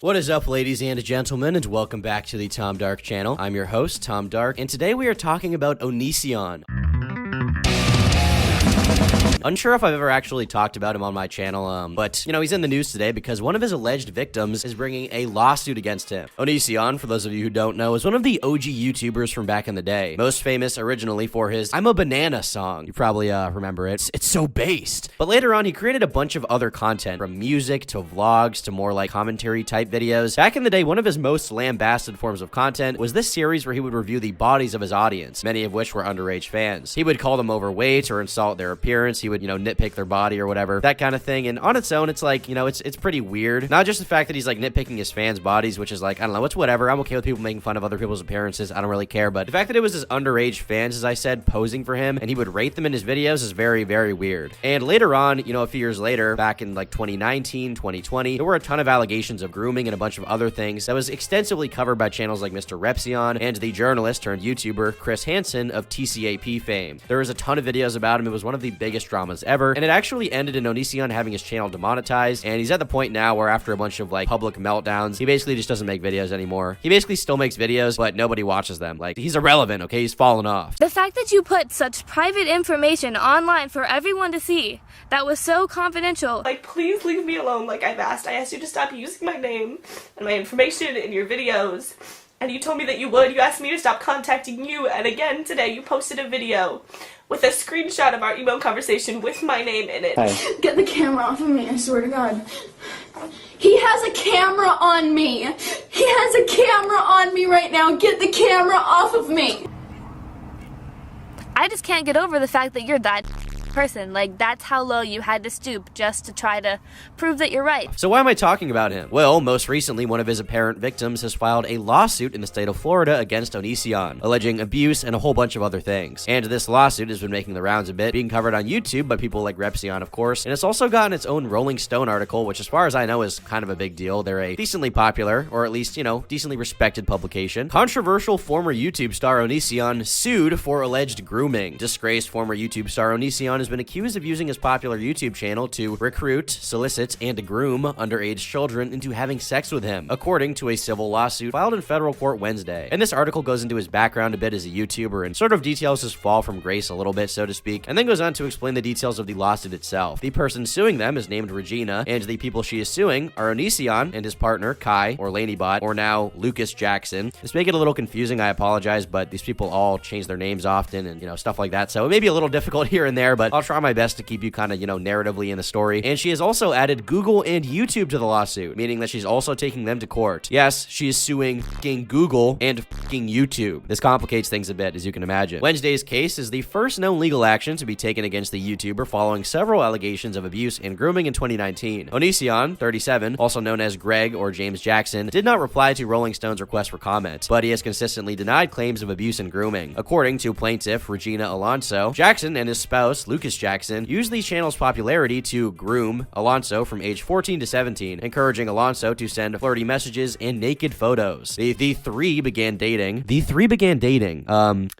What is up, ladies and gentlemen, and welcome back to the Tom Dark channel. I'm your host, Tom Dark, and today we are talking about Onision. Unsure if I've ever actually talked about him on my channel, but, he's in the news today because one of his alleged victims is bringing a lawsuit against him. Onision, for those of you who don't know, is one of the OG YouTubers from back in the day. Most famous originally for his I'm a Banana song. You probably remember it. It's so based. But later on, he created a bunch of other content, from music to vlogs to more like commentary type videos. Back in the day, one of his most lambasted forms of content was this series where he would review the bodies of his audience, many of which were underage fans. He would call them overweight or insult their appearance. He would, nitpick their body or whatever, that kind of thing. And on its own, it's like, it's pretty weird. Not just the fact that he's like nitpicking his fans' bodies, which is like, I don't know, it's whatever. I'm okay with people making fun of other people's appearances. I don't really care. But the fact that it was his underage fans, as I said, posing for him, and he would rate them in his videos is very, very weird. And later on, a few years later, back in like 2019, 2020, there were a ton of allegations of grooming and a bunch of other things that was extensively covered by channels like Mr. Repsion and the journalist turned YouTuber Chris Hansen of TCAP fame. There was a ton of videos about him. It was one of the biggest dramas ever, and it actually ended in Onision having his channel demonetized, and he's at the point now where after a bunch of like public meltdowns, he basically just doesn't make videos anymore. He basically still makes videos, but nobody watches them. Like, he's irrelevant, okay? He's fallen off. The fact that you put such private information online for everyone to see, that was so confidential. Like, please leave me alone like I've asked. I asked you to stop using my name and my information in your videos, and you told me that you would. You asked me to stop contacting you, and again today you posted a video with a screenshot of our email conversation with my name in it. Hey. Get the camera off of me, I swear to God. He has a camera on me. He has a camera on me right now. Get the camera off of me. I just can't get over the fact that you're that person. Like, that's how low you had to stoop just to try to prove that you're right. So why am I talking about him? Well, most recently, one of his apparent victims has filed a lawsuit in the state of Florida against Onision, alleging abuse and a whole bunch of other things. And this lawsuit has been making the rounds a bit, being covered on YouTube by people like Repsion, of course, and it's also gotten its own Rolling Stone article, which as far as I know is kind of a big deal. They're a decently popular, or at least, decently respected publication. Controversial former YouTube star Onision sued for alleged grooming. Disgraced former YouTube star Onision has been accused of using his popular YouTube channel to recruit, solicit, and groom underage children into having sex with him, according to a civil lawsuit filed in federal court Wednesday. And this article goes into his background a bit as a YouTuber and sort of details his fall from grace a little bit, so to speak, and then goes on to explain the details of the lawsuit itself. The person suing them is named Regina, and the people she is suing are Onision and his partner, Kai, or Lanybot, or now Lucas Jackson. This may get a little confusing, I apologize, but these people all change their names often and, stuff like that, so it may be a little difficult here and there, but I'll try my best to keep you kind of, narratively in the story. And she has also added Google and YouTube to the lawsuit, meaning that she's also taking them to court. Yes, she is suing fucking Google and fucking YouTube. This complicates things a bit, as you can imagine. Wednesday's case is the first known legal action to be taken against the YouTuber following several allegations of abuse and grooming in 2019. Onision, 37, also known as Greg or James Jackson, did not reply to Rolling Stone's request for comment, but he has consistently denied claims of abuse and grooming. According to plaintiff Regina Alonso, Jackson and his spouse, Lucas Jackson, used the channel's popularity to groom Alonso from age 14 to 17, encouraging Alonso to send flirty messages and naked photos. The three began dating.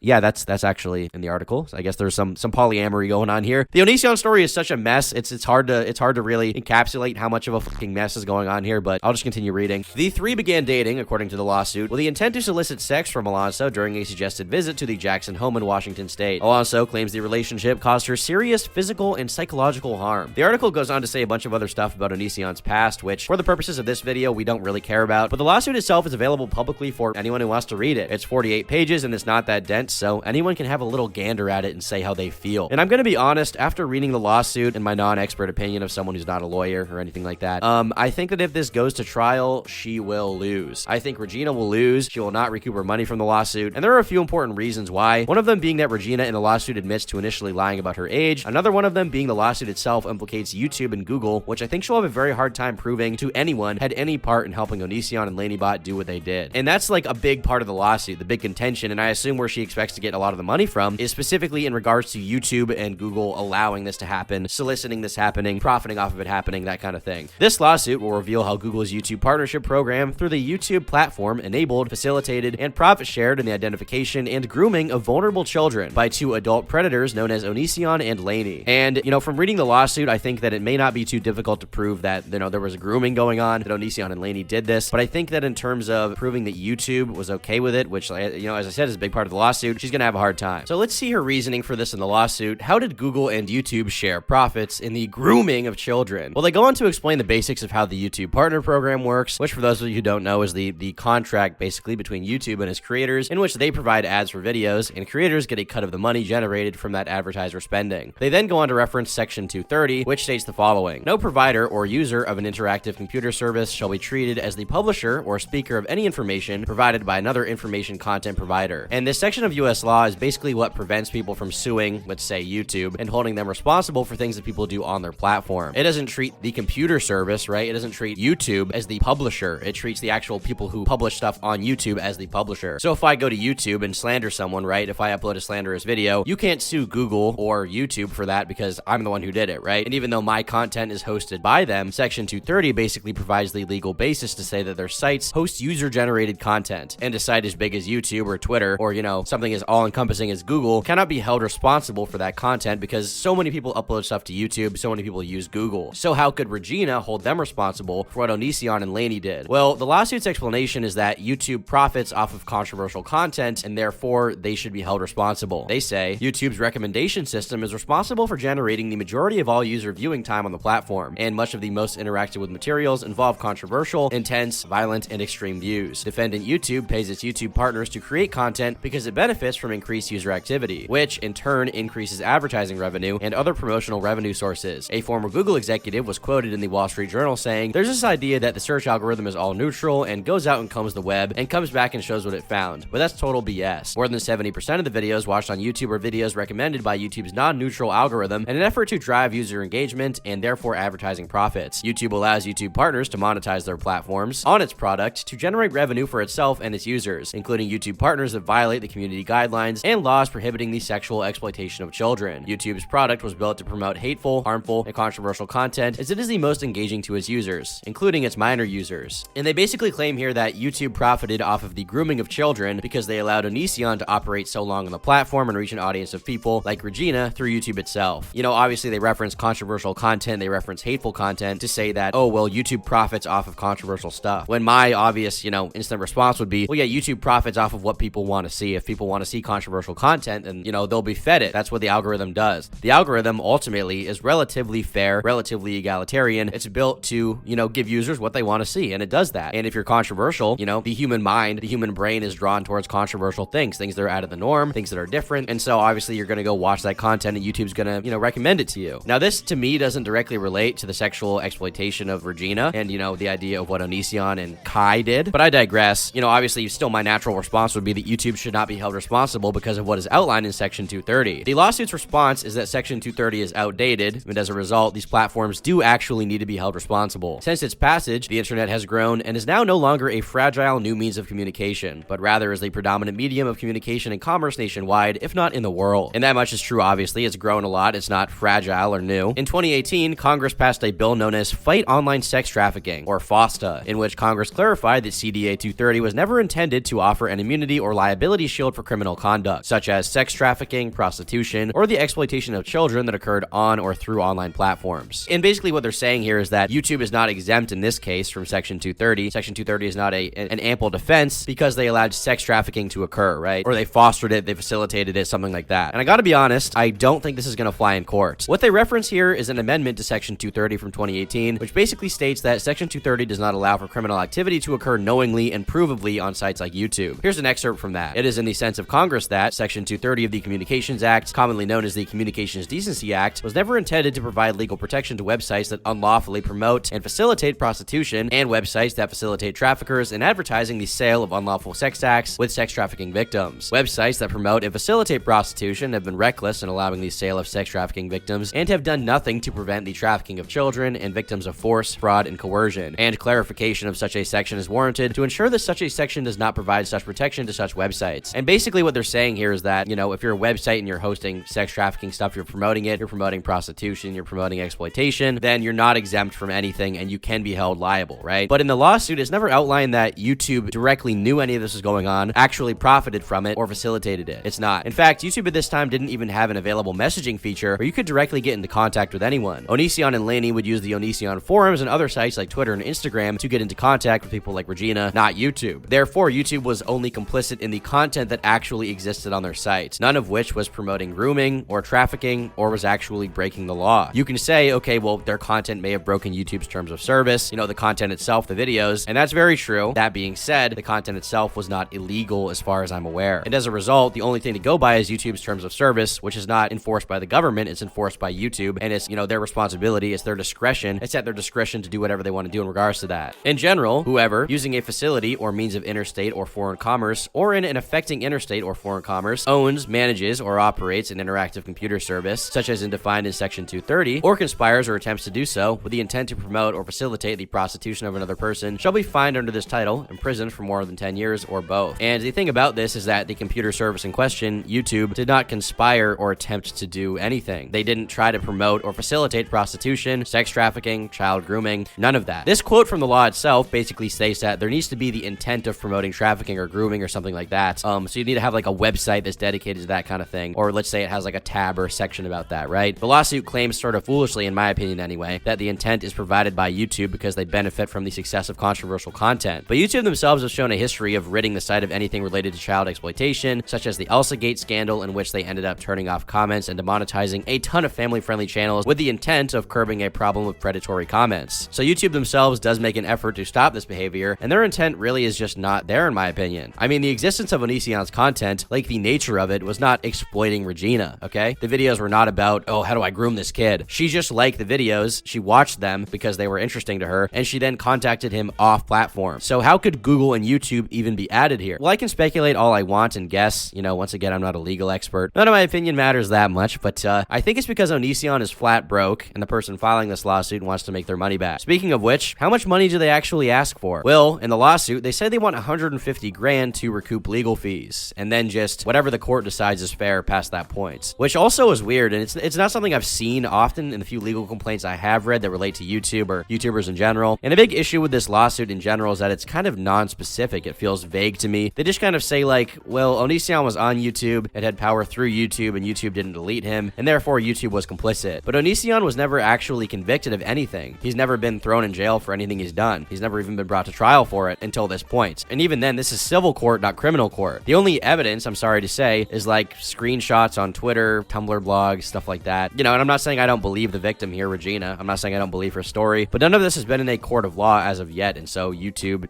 Yeah, that's actually in the article. So I guess there's some polyamory going on here. The Onision story is such a mess. It's hard to really encapsulate how much of a fucking mess is going on here, but I'll just continue reading. The three began dating, according to the lawsuit, with the intent to solicit sex from Alonso during a suggested visit to the Jackson home in Washington state. Alonso claims the relationship caused her serious physical and psychological harm. The article goes on to say a bunch of other stuff about Onision's past, which, for the purposes of this video, we don't really care about, but the lawsuit itself is available publicly for anyone who wants to read it. It's 48 pages and it's not that dense, so anyone can have a little gander at it and say how they feel. And I'm gonna be honest, after reading the lawsuit and my non-expert opinion of someone who's not a lawyer or anything like that, I think that if this goes to trial, she will lose. I think Regina will lose. She will not recoup her money from the lawsuit, and there are a few important reasons why. One of them being that Regina in the lawsuit admits to initially lying about her age. Another one of them being the lawsuit itself implicates YouTube and Google, which I think she'll have a very hard time proving to anyone had any part in helping Onision and Lanybot do what they did. And that's like a big part of the lawsuit, the big contention, and I assume where she expects to get a lot of the money from is specifically in regards to YouTube and Google allowing this to happen, soliciting this happening, profiting off of it happening, that kind of thing. This lawsuit will reveal how Google's YouTube partnership program through the YouTube platform enabled, facilitated, and profit shared in the identification and grooming of vulnerable children by two adult predators known as Onision and Laney. And, from reading the lawsuit, I think that it may not be too difficult to prove that, there was a grooming going on, that Onision and Laney did this. But I think that in terms of proving that YouTube was okay with it, which, as I said, is a big part of the lawsuit, she's going to have a hard time. So let's see her reasoning for this in the lawsuit. How did Google and YouTube share profits in the grooming of children? Well, they go on to explain the basics of how the YouTube Partner Program works, which for those of you who don't know is the contract basically between YouTube and its creators, in which they provide ads for videos, and creators get a cut of the money generated from that advertiser spending. They then go on to reference Section 230, which states the following: no provider or user of an interactive computer service shall be treated as the publisher or speaker of any information provided by another information content provider. And this section of US law is basically what prevents people from suing, let's say, YouTube, and holding them responsible for things that people do on their platform. It doesn't treat the computer service, right? It doesn't treat YouTube as the publisher. It treats the actual people who publish stuff on YouTube as the publisher. So if I go to YouTube and slander someone, right? If I upload a slanderous video, you can't sue Google or YouTube for that because I'm the one who did it, right? And even though my content is hosted by them, Section 230 basically provides the legal basis to say that their sites host user-generated content, and a site as big as YouTube or Twitter or, something as all-encompassing as Google cannot be held responsible for that content because so many people upload stuff to YouTube, so many people use Google. So how could Regina hold them responsible for what Onision and Laney did? Well, the lawsuit's explanation is that YouTube profits off of controversial content, and therefore they should be held responsible. They say YouTube's recommendation system is responsible for generating the majority of all user viewing time on the platform, and much of the most interactive with materials involve controversial, intense, violent, and extreme views. Defendant YouTube pays its YouTube partners to create content because it benefits from increased user activity, which in turn increases advertising revenue and other promotional revenue sources. A former Google executive was quoted in the Wall Street Journal saying, "There's this idea that the search algorithm is all neutral and goes out and combs the web and comes back and shows what it found, but that's total BS. More than 70% of the videos watched on YouTube are videos recommended by YouTube's non-neutral algorithm in an effort to drive user engagement and therefore advertising profits. YouTube allows YouTube partners to monetize their platforms on its product to generate revenue for itself and its users, including YouTube partners that violate the community guidelines and laws prohibiting the sexual exploitation of children. YouTube's product was built to promote hateful, harmful, and controversial content as it is the most engaging to its users, including its minor users." And they basically claim here that YouTube profited off of the grooming of children because they allowed Onision to operate so long on the platform and reach an audience of people like Regina through YouTube itself. Obviously they reference controversial content, they reference hateful content to say that, oh, well, YouTube profits off of controversial stuff. When my obvious, instant response would be, well, yeah, YouTube profits off of what people want to see. If people want to see controversial content, then, they'll be fed it. That's what the algorithm does. The algorithm ultimately is relatively fair, relatively egalitarian. It's built to, give users what they want to see, and it does that. And if you're controversial, the human mind, the human brain is drawn towards controversial things that are out of the norm, things that are different. And so obviously you're going to go watch that content and YouTube's going to, recommend it to you. Now, this to me doesn't directly relate to the sexual exploitation of Regina and, the idea of what Onision and Kai did, but I digress. Obviously still my natural response would be that YouTube should not be held responsible because of what is outlined in Section 230. The lawsuit's response is that Section 230 is outdated, and as a result, these platforms do actually need to be held responsible. Since its passage, the internet has grown and is now no longer a fragile new means of communication, but rather is the predominant medium of communication and commerce nationwide, if not in the world. And that much is true, obviously. It's grown a lot. It's not fragile or new. In 2018, Congress passed a bill known as Fight Online Sex Trafficking, or FOSTA, in which Congress clarified that CDA 230 was never intended to offer an immunity or liability shield for criminal conduct, such as sex trafficking, prostitution, or the exploitation of children that occurred on or through online platforms. And basically what they're saying here is that YouTube is not exempt in this case from Section 230. Section 230 is not an ample defense because they allowed sex trafficking to occur, right? Or they fostered it, they facilitated it, something like that. And I gotta be honest, I don't think this is gonna fly in court. What they reference here is an amendment to Section 230 from 2018, which basically states that Section 230 does not allow for criminal activity to occur knowingly and provably on sites like YouTube. Here's an excerpt from that. It is in the sense of Congress that Section 230 of the Communications Act, commonly known as the Communications Decency Act, was never intended to provide legal protection to websites that unlawfully promote and facilitate prostitution and websites that facilitate traffickers in advertising the sale of unlawful sex acts with sex trafficking victims. Websites that promote and facilitate prostitution have been reckless in allowing the sale of sex trafficking victims and have done nothing to prevent the trafficking of children and victims of force, fraud, and coercion. And clarification of such a section is warranted to ensure that such a section does not provide such protection to such websites. And basically what they're saying here is that, if you're a website and you're hosting sex trafficking stuff, you're promoting it, you're promoting prostitution, you're promoting exploitation, then you're not exempt from anything and you can be held liable, right? But in the lawsuit, it's never outlined that YouTube directly knew any of this was going on, actually profited from it, or facilitated it. It's not. In fact, YouTube at this time didn't even have an available messaging feature where you could directly get into contact with anyone. Onision and Lainey would use the Onision forums and other sites like Twitter and Instagram to get into contact with people like Regina, not YouTube. Therefore, YouTube was only complicit in the content that actually existed on their site, none of which was promoting grooming or trafficking or was actually breaking the law. You can say, okay, well, their content may have broken YouTube's terms of service, the content itself, the videos, and that's very true. That being said, the content itself was not illegal as far as I'm aware. And as a result, the only thing to go by is YouTube's terms of service, which is not enforced by the government, it's enforced by YouTube, and it's, their responsibility, it's their discretion, it's at their discretion to do whatever they want to do in regards to that. In general, whoever, using a facility or means of interstate or foreign commerce, or in and affecting interstate or foreign commerce, owns, manages, or operates an interactive computer service, such as defined in Section 230, or conspires or attempts to do so with the intent to promote or facilitate the prostitution of another person, shall be fined under this title, imprisoned for more than 10 years, or both. And the thing about this is that the computer service in question, YouTube, did not conspire or attempt to do anything. They didn't try to promote or facilitate prostitution, sex trafficking, child grooming, none of that. This quote from the law itself basically states that there needs to be the intent of promoting trafficking or grooming or something like that. So you need to have like a website that's dedicated to that kind of thing, or let's say it has like a tab or a section about that, right? The lawsuit claims, sort of foolishly in my opinion anyway, that the intent is provided by YouTube because they benefit from the success of controversial content. But YouTube themselves have shown a history of ridding the site of anything related to child exploitation, such as the ElsaGate scandal, in which they ended up turning off comments and demonetizing a ton of family-friendly channels with the intent of curbing a problem of predatory comments. So YouTube themselves does make an effort to stop this behavior, and their intent really is just not there in my opinion. I mean, the existence of Onision's content, like the nature of it, was not exploiting Regina, okay? The videos were not about, oh, how do I groom this kid? She just liked the videos, she watched them because they were interesting to her, and she then contacted him off platform. So how could Google and YouTube even be added here? Well, I can speculate all I want and guess, once again, I'm not a legal expert. None of my opinion matters that much, but I think it's because Onision is flat broke, and the person filing this lawsuit wants to make their money back. Speaking of which, how much money do they actually ask for? Well, in the lawsuit, they say they want 150 grand to recoup legal fees, and then just whatever the court decides is fair past that point. Which also is weird, and it's not something I've seen often in the few legal complaints I have read that relate to YouTube or YouTubers in general. And a big issue with this lawsuit in general is that it's kind of non-specific. It feels vague to me. They just kind of say like, well, Onision was on YouTube, it had power through YouTube, and YouTube didn't delete him, and therefore YouTube was complicit. But Onision was never actually convicted of anything. He's never been thrown in jail for anything he's done. He's never even been brought to trial for it until this point. And even then, this is civil court, not criminal court. The only evidence, I'm sorry to say, is like screenshots on Twitter, Tumblr blogs, stuff like that. And I'm not saying I don't believe the victim here, Regina. I'm not saying I don't believe her story, but none of this has been in a court of law as of yet, and so YouTube,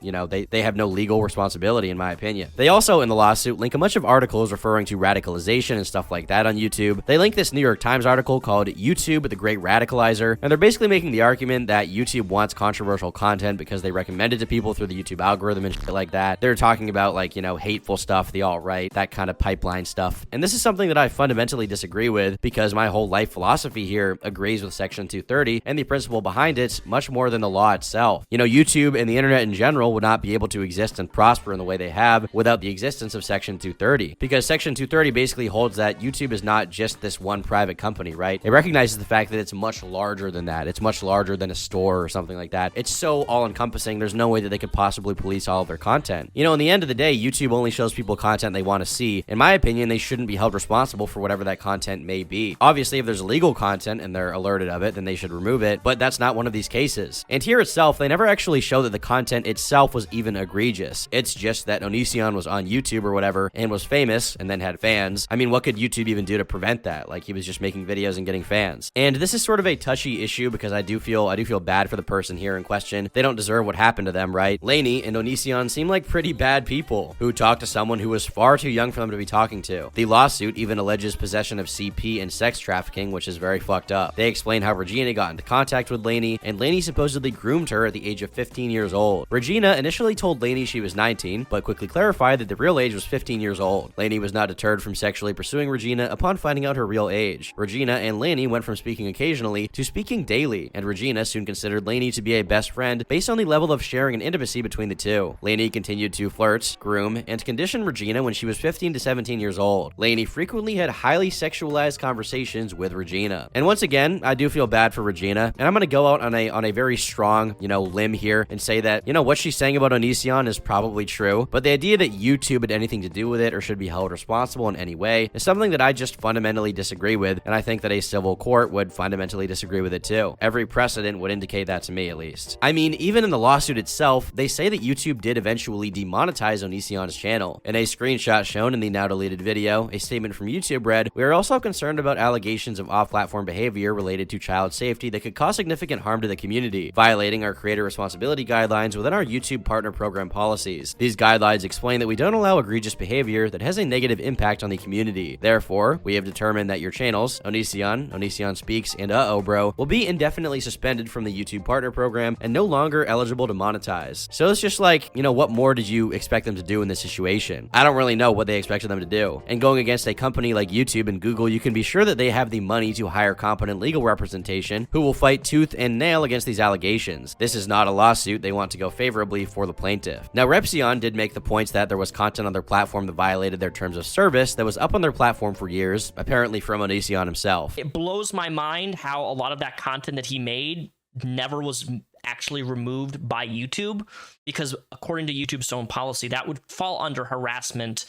they have no legal responsibility in my opinion. They also, in the lawsuit, link a bunch of articles referring to radicalization and stuff like that on YouTube. They link this New York Times article called YouTube, the Great Radicalizer, and they're basically making the argument that YouTube wants controversial content because they recommend it to people through the YouTube algorithm and shit like that. They're talking about like, hateful stuff, the alt-right, that kind of pipeline stuff. And this is something that I fundamentally disagree with because my whole life philosophy here agrees with Section 230 and the principle behind it much more than the law itself. YouTube and the internet in general would not be able to exist and prosper in the way they have without the existence of Section 230. Because Section 230 basically holds that YouTube is not just this one private company, right? It recognizes the fact that it's much larger than that. It's much larger than a store or something like that. It's so all-encompassing, there's no way that they could possibly police all of their content. In the end of the day, YouTube only shows people content they want to see. In my opinion, they shouldn't be held responsible for whatever that content may be. Obviously, if there's illegal content and they're alerted of it, then they should remove it, but that's not one of these cases. And here itself, they never actually show that the content itself was even egregious. It's just that Onision was on YouTube or whatever and was famous and then had fans. I mean, what could YouTube even do to prevent that? Like, he was just making videos and getting fans. And this is sort of a touchy issue because I do feel bad for the person here in question. They don't deserve what happened to them, right? Lainey and Onision seem like pretty bad people who talked to someone who was far too young for them to be talking to. The lawsuit even alleges possession of CP and sex trafficking, which is very fucked up. They explain how Regina got into contact with Lainey, and Lainey supposedly groomed her at the age of 15 years old. Regina initially told Lainey she was 19, but quickly clarified that the real age was 15 years old. Lainey was not deterred from sexually pursuing Regina upon finding out her real age. Regina and Lainey went from speaking occasionally to speaking daily, and Regina soon considered Lainey to be a best friend based on the level of sharing and intimacy between the two. Lainey continued to flirt, groom, and condition Regina when she was 15 to 17 years old. Lainey frequently had highly sexualized conversations with Regina. And once again, I do feel bad for Regina, and I'm gonna go out on a very strong, limb here and say that, what she's saying about Onision is probably true, but the idea that YouTube had anything to do with it or should be held responsible in any way is something that I just fundamentally fundamentally disagree with, and I think that a civil court would fundamentally disagree with it too. Every precedent would indicate that to me, at least. I mean, even in the lawsuit itself, they say that YouTube did eventually demonetize Onision's channel. In a screenshot shown in the now deleted video, a statement from YouTube read, "We are also concerned about allegations of off-platform behavior related to child safety that could cause significant harm to the community, violating our creator responsibility guidelines within our YouTube partner program policies. These guidelines explain that we don't allow egregious behavior that has a negative impact on the community. Therefore, we have determined that your channels, Onision, Onision Speaks, and Uh-Oh Bro, will be indefinitely suspended from the YouTube partner program and no longer eligible to monetize." So it's just like, you know, what more did you expect them to do in this situation? I don't really know what they expected them to do. And going against a company like YouTube and Google, you can be sure that they have the money to hire competent legal representation who will fight tooth and nail against these allegations. This is not a lawsuit. They want to go favorably for the plaintiff. Now, Repsion did make the points that there was content on their platform that violated their terms of service that was up on their platform for years, apparently from Onision himself. It blows my mind how a lot of that content that he made never was actually removed by YouTube, because according to YouTube's own policy, that would fall under harassment,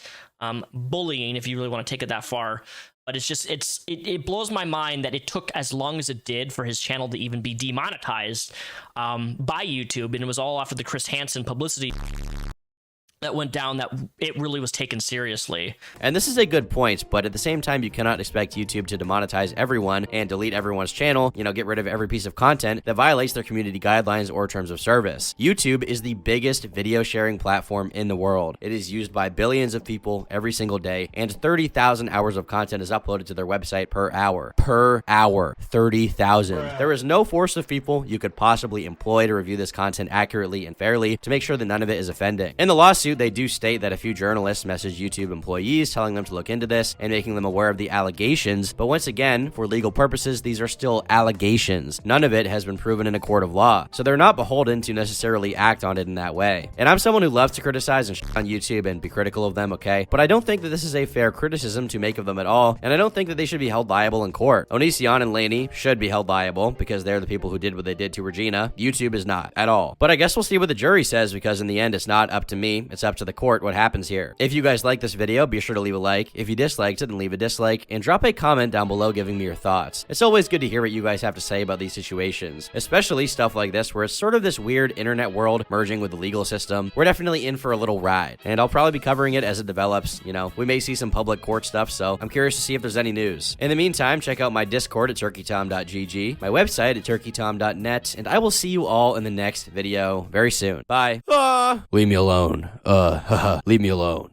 bullying, if you really want to take it that far. But it's just, it blows my mind that it took as long as it did for his channel to even be demonetized by YouTube, and it was all after the Chris Hansen publicity that went down that it really was taken seriously. And this is a good point, but at the same time, you cannot expect YouTube to demonetize everyone and delete everyone's channel, you know, get rid of every piece of content that violates their community guidelines or terms of service. YouTube is the biggest video sharing platform in the world. It is used by billions of people every single day, and 30,000 hours of content is uploaded to their website per hour. Per hour. 30,000. There is no force of people you could possibly employ to review this content accurately and fairly to make sure that none of it is offending. In the lawsuit, they do state that a few journalists messaged YouTube employees telling them to look into this and making them aware of the allegations, but once again, for legal purposes, these are still allegations. None of it has been proven in a court of law, so they're not beholden to necessarily act on it in that way. And I'm someone who loves to criticize and shit on YouTube and be critical of them, okay? But I don't think that this is a fair criticism to make of them at all, and I don't think that they should be held liable in court. Onision and Lainey should be held liable because they're the people who did what they did to Regina. YouTube is not at all. But I guess we'll see what the jury says, because in the end, it's not up to me. It's up to the court what happens here. If you guys like this video, be sure to leave a like. If you disliked it, then leave a dislike and drop a comment down below giving me your thoughts. It's always good to hear what you guys have to say about these situations, especially stuff like this where it's sort of this weird internet world merging with the legal system. We're definitely in for a little ride, and I'll probably be covering it as it develops. You know, we may see some public court stuff, so I'm curious to see if there's any news. In the meantime, check out my Discord at turkeytom.gg, my website at turkeytom.net, and I will see you all in the next video very soon. Bye. Leave me alone. Leave me alone.